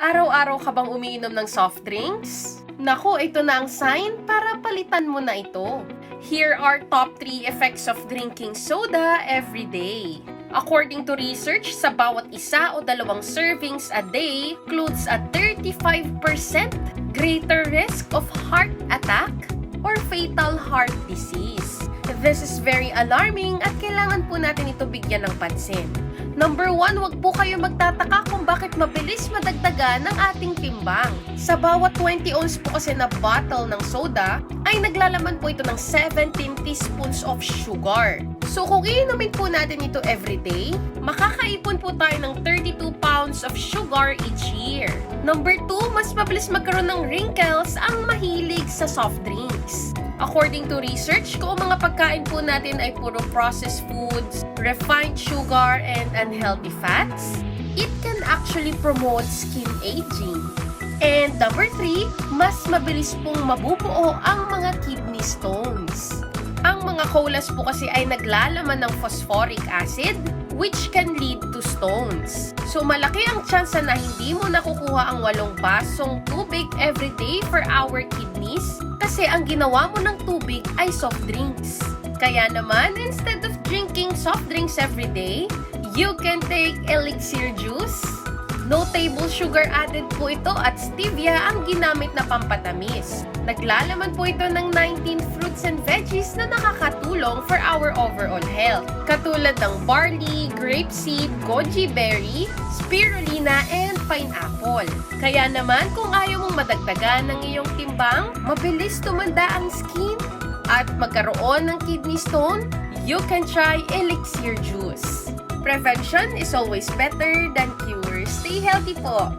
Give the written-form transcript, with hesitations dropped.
Araw-araw ka bang umiinom ng soft drinks? Naku, ito na ang sign para palitan mo na ito. Here are top 3 effects of drinking soda every day. According to research, sa bawat isa o dalawang servings a day includes a 35% greater risk of heart attack or fatal heart disease. This is very alarming at kailangan po natin ito bigyan ng pansin. Number 1, wag po kayo magtataka kung bakit mabilis madagdagan ng ating timbang. Sa bawat 20 ounce po kasi na bottle ng soda, ay naglalaman po ito ng 17 teaspoons of sugar. So kung iinumin po natin ito everyday, makakaipon po tayo ng 32 pounds of sugar each year. Number 2, mas mabilis magkaroon ng wrinkles ang mahilig sa soft drinks. According to research, kung mga pagkain po natin ay puro processed foods, refined sugar, and unhealthy fats, it can actually promote skin aging. And number 3, mas mabilis pong mabubuo ang mga kidney stones. Ang mga colas po kasi ay naglalaman ng phosphoric acid, which can lead to stones. So malaki ang tsansa na hindi mo nakukuha ang 8 basong tubig every day for our kidneys kasi ang ginawa mo ng tubig ay soft drinks. Kaya naman, instead of drinking soft drinks every day, you can take elixir juice. No table sugar added po ito at stevia ang ginamit na pampatamis. Naglalaman po ito ng 19 fruits and veggies na nakakatulong for our overall health. Katulad ng barley, grapeseed, goji berry, spirulina, and pineapple. Kaya naman kung ayaw mong madagdagan ng iyong timbang, mabilis tumanda ang skin, at magkaroon ng kidney stone, you can try elixir juice. Prevention is always better than cure. Stay healthy po!